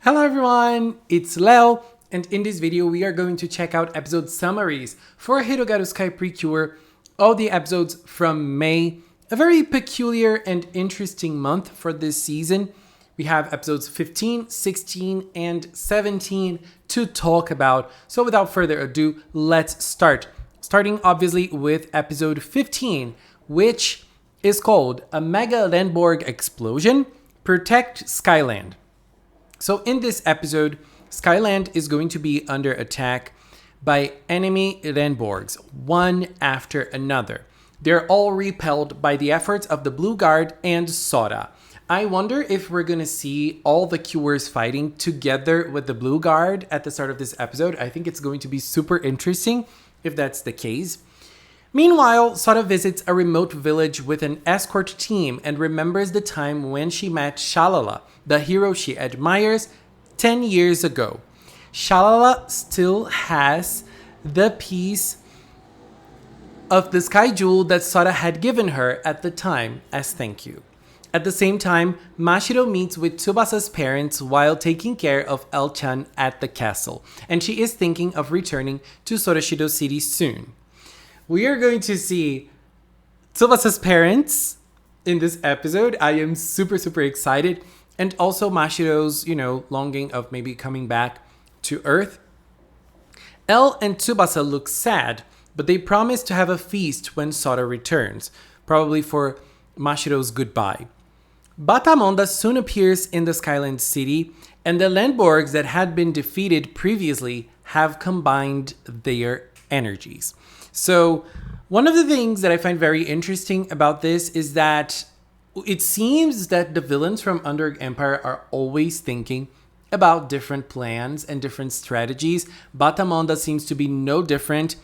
Hello everyone, it's Leo, and in this video we are going to check out episode summaries for Hirogaru Sky PreCure, all the episodes from May, a very peculiar and interesting month for this season. We have episodes 15, 16, and 17 to talk about, so without further ado, let's start. Starting obviously with episode 15, which is called A Mega Landborg Explosion, Protect Skyland. So in this episode, Skyland is going to be under attack by enemy Landborgs, one after another. They're all repelled by the efforts of the Blue Guard and Sora. I wonder if we're going to see all the Cures fighting together with the Blue Guard at the start of this episode. I think it's going to be super interesting if that's the case. Meanwhile, Sora visits a remote village with an escort team and remembers the time when she met Shalala, the hero she admires, 10 years ago. Shalala still has the piece of the sky jewel that Sora had given her at the time as thank you. At the same time, Mashiro meets with Tsubasa's parents while taking care of El-chan at the castle, and she is thinking of returning to Soroshido City soon. We are going to see Tsubasa's parents in this episode. I am super excited. And also Mashiro's, longing of maybe coming back to Earth. El and Tsubasa look sad, but they promise to have a feast when Sora returns, probably for Mashiro's goodbye. Batamonda soon appears in the Skyland City, and the Landborgs that had been defeated previously have combined their energies. So one of the things that I find very interesting about this is that it seems that the villains from Underg Empire are always thinking about different plans and different strategies. Batamonda seems to be no different.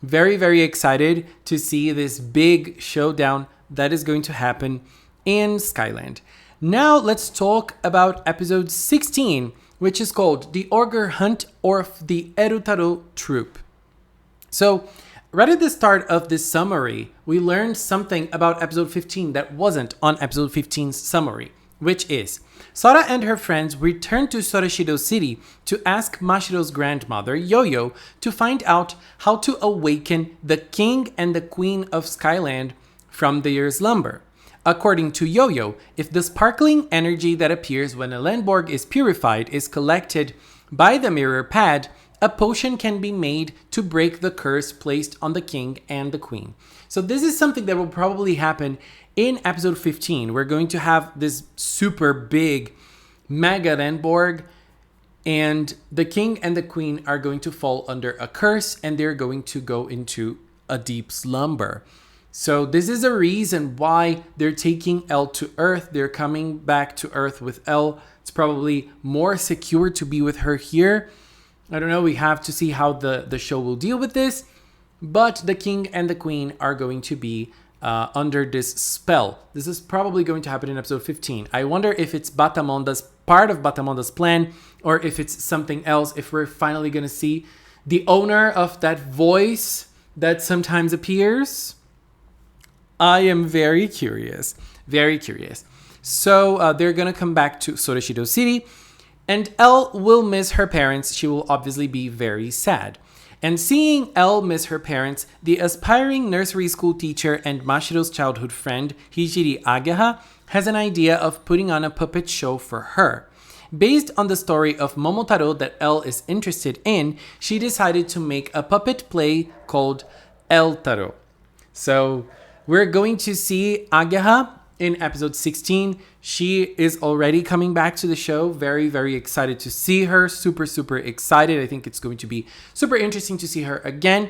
Very excited to see this big showdown that is going to happen in Skyland. Now let's talk about episode 16, which is called The Ogre Hunt or the Erutaro Troop. So right at the start of this summary, we learned something about episode 15 that wasn't on episode 15's summary, which is Sora and her friends return to Soroshido City to ask Mashiro's grandmother, Yo-Yo, to find out how to awaken the king and the queen of Skyland from their slumber. According to Yo-Yo, if the sparkling energy that appears when a Landborg is purified is collected by the mirror pad, a potion can be made to break the curse placed on the king and the queen. So this is something that will probably happen in episode 15. We're going to have this super big mega Landborg, and the king and the queen are going to fall under a curse, and they're going to go into a deep slumber. So this is a reason why they're taking El to Earth. They're coming back to Earth with El. It's probably more secure to be with her here. I don't know, we have to see how the show will deal with this. But the king and the queen are going to be under this spell. This is probably going to happen in episode 15. I wonder if it's part of Batamonda's plan, or if it's something else, if we're finally going to see the owner of that voice that sometimes appears. I am very curious. So they're going to come back to Soroshido City. And Elle will miss her parents. She will obviously be very sad. And seeing Elle miss her parents, the aspiring nursery school teacher and Mashiro's childhood friend, Hijiri Ageha, has an idea of putting on a puppet show for her. Based on the story of Momotaro that Elle is interested in, she decided to make a puppet play called El Taro. So we're going to see Ageha in episode 16. She is already coming back to the show. Very excited to see her. Super excited. I think it's going to be super interesting to see her again.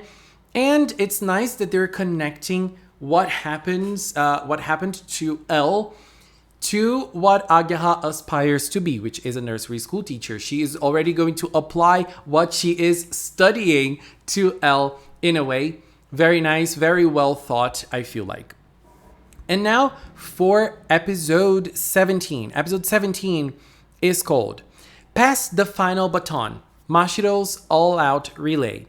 And it's nice that they're connecting what happened to Elle to what Ageha aspires to be, which is a nursery school teacher. She is already going to apply what she is studying to Elle in a way. Very nice, very well thought, I feel like. And now for episode 17. Episode 17 is called Pass the Final Baton, Mashiro's All-Out Relay.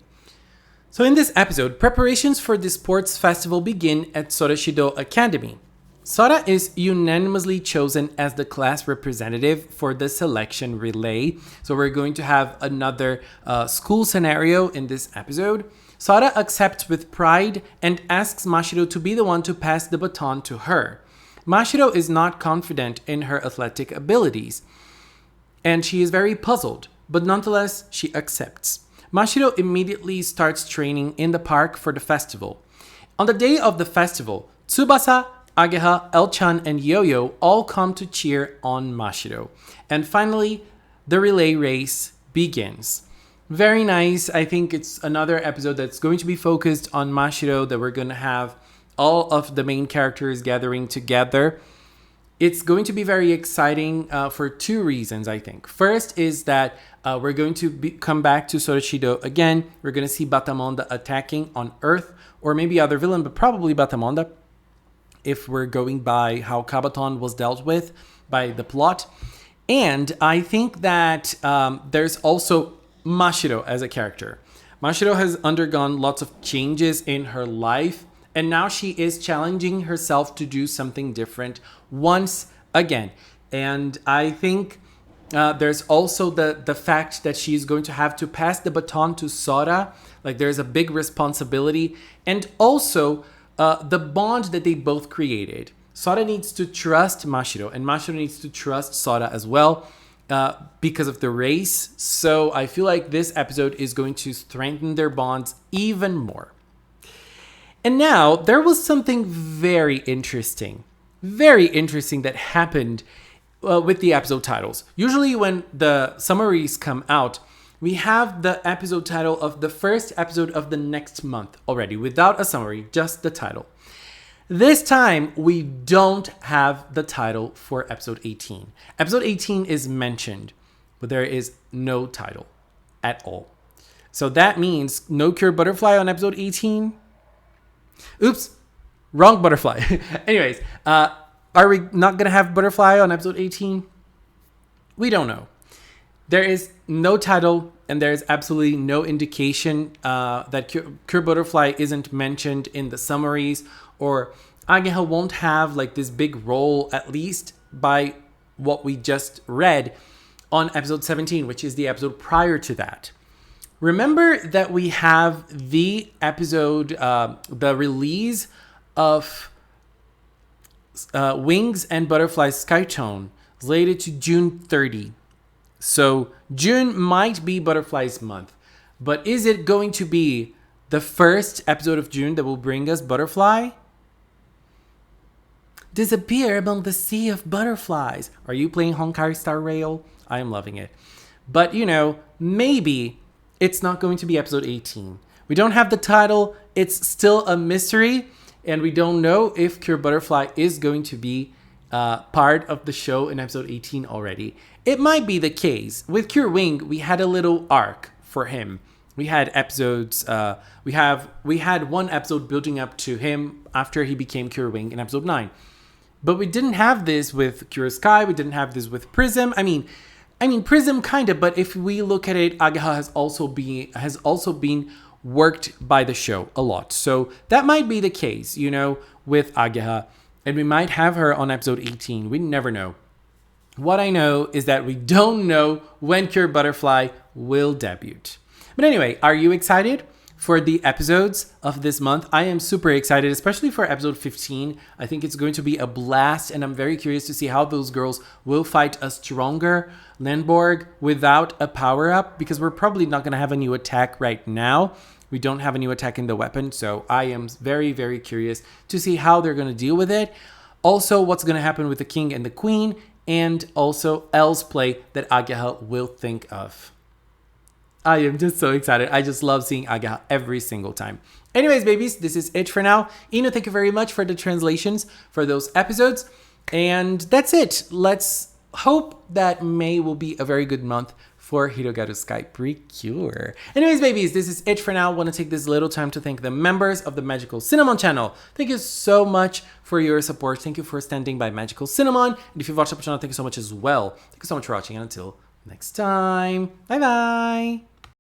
So in this episode, preparations for the sports festival begin at Soroshido Academy. Sora is unanimously chosen as the class representative for the selection relay. So we're going to have another school scenario in this episode. Sora accepts with pride and asks Mashiro to be the one to pass the baton to her. Mashiro is not confident in her athletic abilities, and she is very puzzled, but nonetheless, she accepts. Mashiro immediately starts training in the park for the festival. On the day of the festival, Tsubasa, Ageha, El-chan, and Yo-Yo all come to cheer on Mashiro. And finally, the relay race begins. Very nice. I think it's another episode that's going to be focused on Mashiro, that we're going to have all of the main characters gathering together. It's going to be very exciting for two reasons, I think. First is that we're going to come back to Soroshido again. We're going to see Batamonda attacking on Earth, or maybe other villain, but probably Batamonda, if we're going by how Kabaton was dealt with by the plot. And I think that there's also Mashiro as a character. Mashiro has undergone lots of changes in her life, and now she is challenging herself to do something different once again. And I think there's also the fact that she's going to have to pass the baton to Sora. Like, there's a big responsibility. And also the bond that they both created. Sora needs to trust Mashiro, and Mashiro needs to trust Sora as well because of the race. So I feel like this episode is going to strengthen their bonds even more. And now, there was something very interesting that happened with the episode titles. Usually when the summaries come out, we have the episode title of the first episode of the next month already, without a summary, just the title. This time, we don't have the title for episode 18. Episode 18 is mentioned, but there is no title at all. So that means no Cure Butterfly on episode 18. Oops, wrong butterfly. Anyways, are we not going to have Butterfly on episode 18? We don't know. There is no title, and there is absolutely no indication that Cure Butterfly isn't mentioned in the summaries, or Ageha won't have like this big role, at least by what we just read on episode 17, which is the episode prior to that. Remember that we have the episode, the release of Wings and Butterfly Skytone slated to June 30. So June might be Butterfly's month, but is it going to be the first episode of June that will bring us Butterfly? Disappear among the sea of butterflies. Are you playing Honkai Star Rail? I am loving it. But, maybe it's not going to be episode 18. We don't have the title. It's still a mystery. And we don't know if Cure Butterfly is going to be part of the show in episode 18 already. It might be the case. With Cure Wing, we had a little arc for him. We had episodes. We had one episode building up to him after he became Cure Wing in episode 9. But we didn't have this with Cure Sky. We didn't have this with Prism. I mean, Prism kind of. But if we look at it, Ageha has also been worked by the show a lot. So that might be the case, with Ageha. And we might have her on episode 18. We never know. What I know is that we don't know when Cure Butterfly will debut. But anyway, are you excited for the episodes of this month? I am super excited, especially for episode 15. I think it's going to be a blast, and I'm very curious to see how those girls will fight a stronger Lenborg without a power-up, because we're probably not going to have a new attack right now. We don't have a new attack in the weapon, so I am very, very curious to see how they're going to deal with it. Also, what's going to happen with the king and the queen, and also L's play that Ageha will think of. I am just so excited. I just love seeing Ageha every single time. Anyways, babies, this is it for now. Ino, thank you very much for the translations for those episodes. And that's it. Let's hope that May will be a very good month for Hirogaru Sky PreCure. Anyways, babies, this is it for now. I want to take this little time to thank the members of the Magical Cinnamon channel. Thank you so much for your support. Thank you for standing by Magical Cinnamon. And if you've watched up the channel, thank you so much as well. Thank you so much for watching, and until next time, bye-bye.